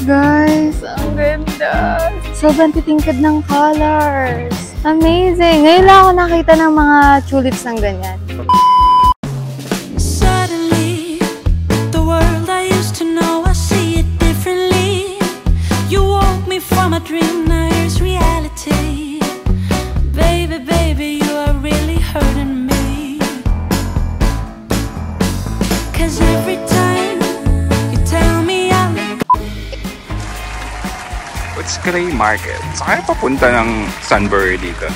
Guys, ang ganda. Sobrang titingkad ng colors. Amazing. Ngayon lang ako nakita ng mga tulips ng ganyan. Suddenly, the world I used to know, I see it differently. You woke me from a dream, now here's reality. Baby, baby, you are really hurting me. 'Cause every time you tell me I'm What's Gray Market? Saan kayo papunta ng Sunbury dito?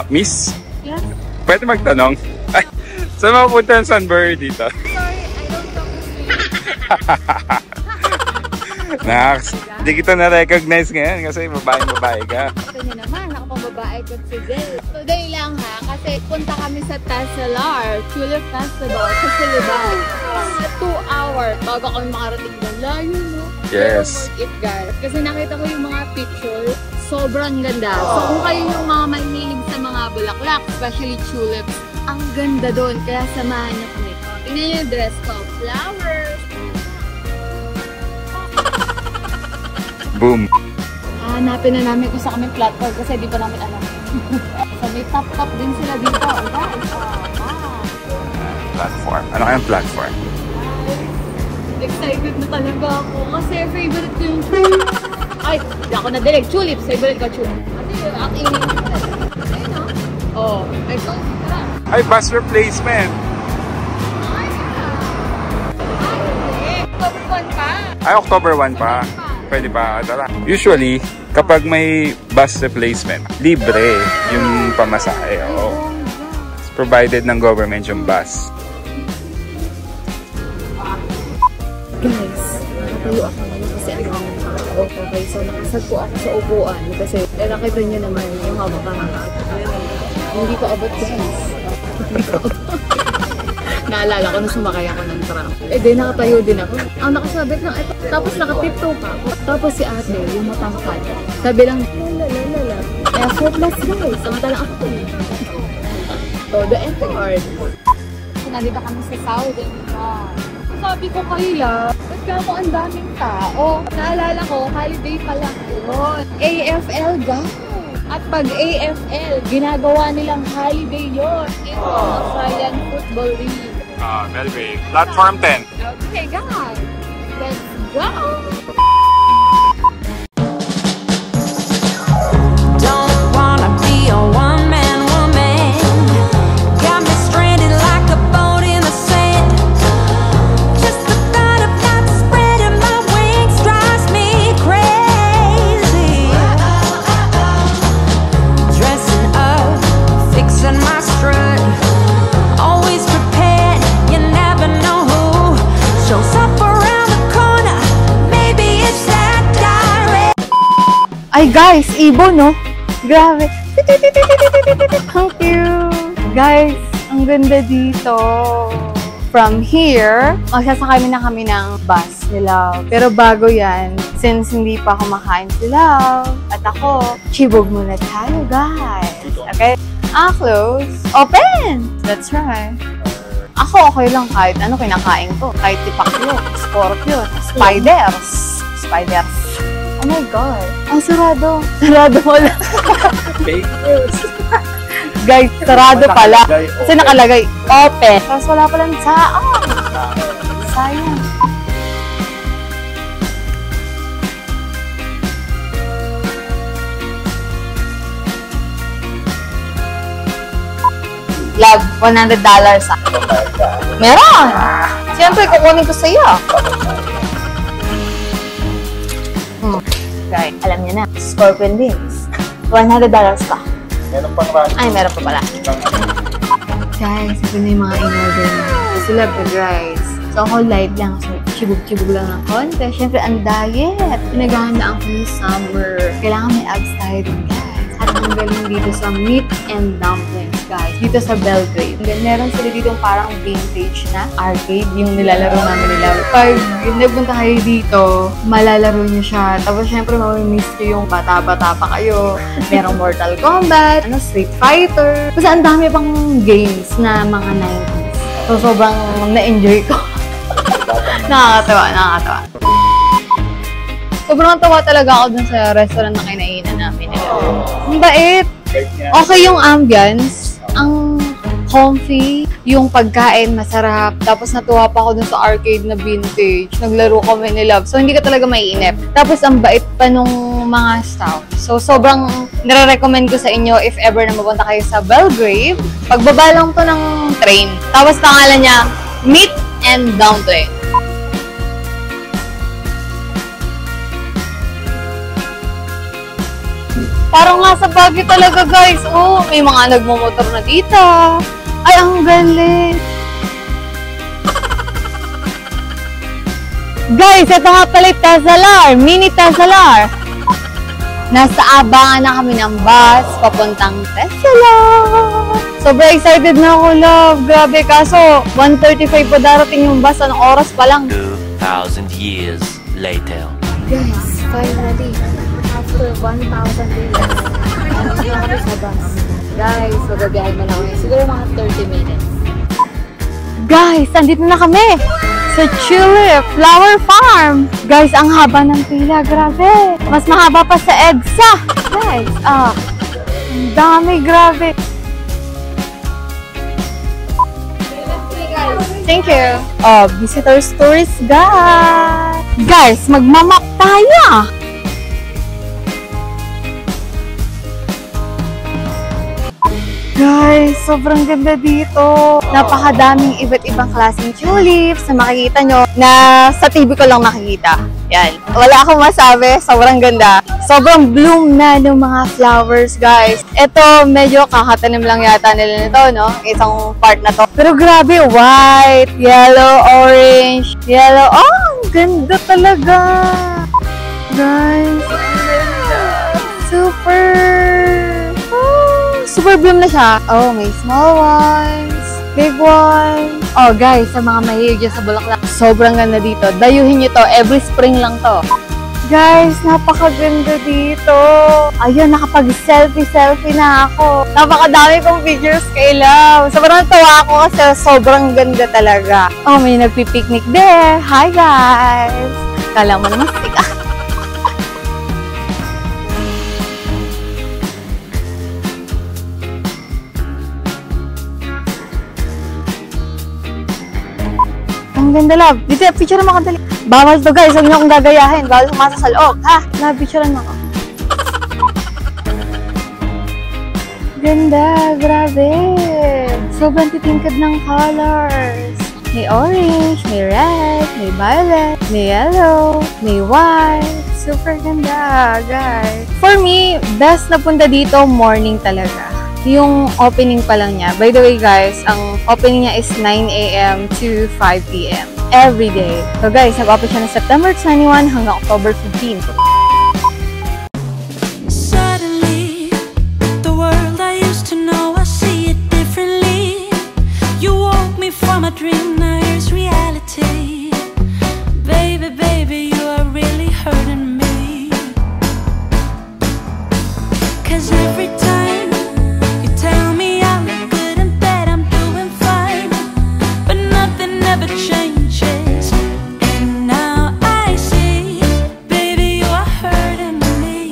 Miss? Yes? Pwede magtanong? Ay, saan mapunta ng Sunbury dito? Sorry, I don't talk to you. Nax, hindi kita na-recognize ngayon kasi babae ka. Ito niyo naman, ako pang babae ko today. Today lang ha, kasi punta kami sa Tassalar, Tulip Festival, sa Siliban. 2 hours bago kami makarating doon. Layo, no? Yes. Pero worth it, guys. Kasi nakita ko yung mga picture, sobrang ganda. So kung kayo yung mga mahilig sa mga bulaklak, especially tulips, ang ganda doon. Kaya samahan niyo kami. Tingnan niyo yung dress ko. Flowers. Boom. Hanapin na namin kung sa kami platform kasi di pa namin alam. So may top-top din sila dito. Platform. Ano kayang platform? Excited na talaga ako kasi favorite ko yung ay, di ako na-direct. Tulips. Favorite ko tulips. Kasi ang ingin ko. Ayun o. Oh, ay, so, tara. Ay, bus replacement. October 1 pa. Ay, October 1 pa. Pwede pa, tara. Usually, kapag may bus replacement, libre yung pamasahe. Oo. It's provided ng government yung bus. Guys, nakatayo ako ngayon kasi ang mga nakatayo. Okay, so nakasad po ako sa upuan kasi nakita nyo naman yung hawak ka nga. Hindi ko abot, guys. Hindi ko abot. Naalala ko na sumakay ako ng tram. Eh di, nakatayo din ako. Ang nakasabit lang ito. Tapos nakatiptoe pa ako. Tapos si ate, yung matangkad. Sabi lang, lalalala. Effortless, guys. Samantala ako. So, the effort. Nandito kami sa Saudi. Sabi ko kaila, ba't ka mo ang daming tao? Naalala ko, holiday pa lang yun. AFL, guys. At pag AFL, ginagawa nilang holiday yun. Ito, Australian Football League. Melbourne. Platform 10. Okay, guys. Let's go! don't wanna be a one-man woman. Got me stranded like a boat in the sand. Just the thought of not spreading my wings drives me crazy. Dressing up, fixing my strut, always prepared, you never know who shows up around the corner. Maybe it's that direct. Ay, guys, ibon, no? Grabe. Thank you. Guys, ang ganda dito. From here, magsasakay na kami ng bus nila. Pero bago yan, since hindi pa kumakain sila, at ako, chibog muna tayo, guys. Okay? Close. Open! That's right. Ako, okay lang kahit ano kinakain ko. Kahit tipakyo, scorpion, spiders. Spiders. Oh my God. Ang sarado. Sarado mo lang. Fake. Guys, sarado pala. Kasi nakalagay open. Tapos wala palang saan. Sayang. Love, $100 sa. Meron! Siyempre, kukunin ko sa'yo. Guys, alam niyo na. Scorpion wings. $100 pa. Meron pang run. Ay, meron pa pala. Guys, ito na yung mga in-order na. Kasi love the rice. So, ako light lang. So, chibog-chibog lang ng konti. Siyempre, ang diet. Pinaghahandaan ko yung summer. Kailangan may abs tayo din, guys. At ang galing dito sa meat and dumplings, guys. Dito sa Belgrade. And then, meron sila dito parang vintage na arcade. Yung nilalaro namin nila. Pag nagpunta kayo dito, malalaro nyo siya. Tapos, syempre, mamimiss nyo yung bata-bata pa kayo. Merong Mortal Kombat, Street Fighter. Kasi ang dami pang games na mga 90s. So, sobrang na-enjoy ko. Nakakatawa, nakakatawa. Sobrang tawa talaga ako dun sa restaurant na kinainan namin. Ang bait. Okay yung ambience. Ang comfy. Yung pagkain, masarap. Tapos natuwa pa ako dun sa arcade na vintage. Naglaro kami ni Love. So, hindi ka talaga maiinip. Tapos, ang bait pa nung mga staff. So, sobrang nire-recommend ko sa inyo if ever na mapunta kayo sa Belgrave. Pagbaba lang to ng train. Tapos, pangalan niya, Meat and Dumpling. Parang nga sa Baguio talaga, guys. Oh, may mga nagmumotor na dito. Ay, ang galing. Guys, ito nga pala yung Tesalar. Mini Tesalar. Nasa abangan na kami ng bus papuntang Tesalar. Sobrang excited na ako, Love. Grabe, kaso 1:35 pa darating yung bus. Anong oras pa lang? 2,000 years later. Guys, finally. After 1,000 days. Nandito na kami sa bus. Guys, magabiyahin mo na kami. Siguro mga 30 minutes. Guys, andito na kami sa Tulip Flower Farm. Guys, ang haba ng pila. Grabe. Mas mahaba pa sa EDSA. Guys, ang dami. Grabe. Thank you. Visitors, tourists, guys. Guys, magmamap tayo. Guys, sobrang ganda dito. Napakadaming iba't ibang klaseng tulips na makikita nyo na sa TV ko lang nakikita. Yan. Wala akong masabi. Sobrang ganda. Sobrang bloom na ng mga flowers, guys. Ito, medyo kakatanim lang yata nila nito, no? Isang part na to. Pero grabe, white, yellow, orange, yellow. Oh, ang ganda talaga. Guys, ang ganda. Super bloom na siya. Oh, may small ones, big ones. Oh, guys, sa mga mahilig dyan sa bulaklak, sobrang ganda dito. Dayuhin nyo to. Every spring lang to. Guys, napakaganda dito. Ayun, nakapag-selfie na ako. Napakadami kong pictures kay Love. Sobrang tawa ako kasi sobrang ganda talaga. Oh, may nagpipiknik there. Hi, guys. Kala mo naman stick ah. Ang ganda, Love. Dito, picture mo ako dali. Bawal to, guys. Huwag niyo akong gagayahin. Bawal kumasa sa loob. Ha? Love, picturean mo ako. Ganda. Grabe. Sobrang titingkad ng colors. May orange, may red, may violet, may yellow, may white. Super ganda, guys. For me, best na punta dito, morning talaga. Yung opening pa lang niya. By the way, guys, ang opening niya is 9 a.m. to 5 p.m. every day. So, guys, nag-open siya ng September 21 hanggang October 15. Suddenly, the world I used to know, I see it differently. You woke me from a dream, now here's reality. Baby, baby, you are really hurting me. 'Cause every time tell me I look good and that I'm doing fine, but nothing ever changes. And now I see, baby, you are hurting me.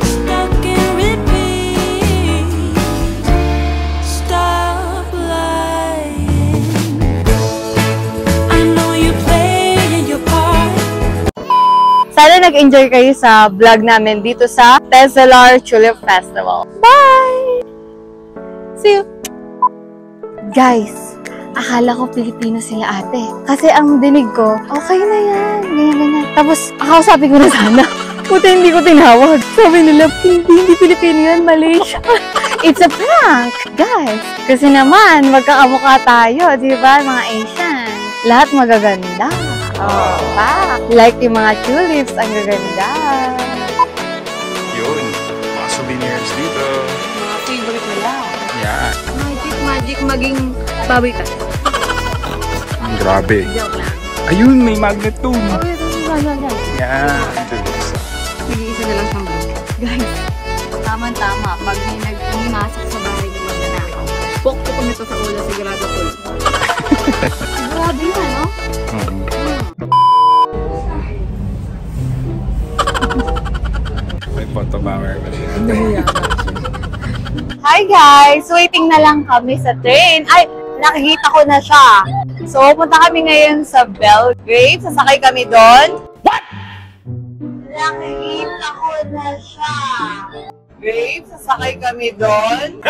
Stuck in repeat. Stop lying. I know you playing your part. Sana nag-enjoy kayo sa vlog namin dito sa Tesalar Tulip Festival. Bye! See you! Guys, akala ko Pilipino sila ate. Kasi ang dinig ko, okay na yan. Ganyan. Tapos, sabi ko na sana. Puta, hindi ko tinawag. Sabi nila, hindi Pilipino yan, Malaysia. It's a prank, guys. Kasi naman, magkakamukha tayo, di ba? Mga Asian. Lahat magaganda. Oh, pa. Like yung mga tulips, ang gaganda. Yun, mga souvenirs dito. Mga favorite nila. Yan. Magic maging pawikan. Grabe. Joke lang. Ayun, may magnet doon. Oh, ito. Yan. Nag-iisa na lang siyang vlog. Guys, tama-tama. Pag may nagmasok sa bahay ng magnanakaw, pok ko nito sa ulo, sigurado full. Grabe yan, no? May photo power ba siya? Hi guys! Waiting na lang kami sa train. Ay, nakikita ko na siya. So, punta kami ngayon sa Belgrade. Sasakay kami doon. What? Nakikita ko na siya. Grave, sasakay kami doon.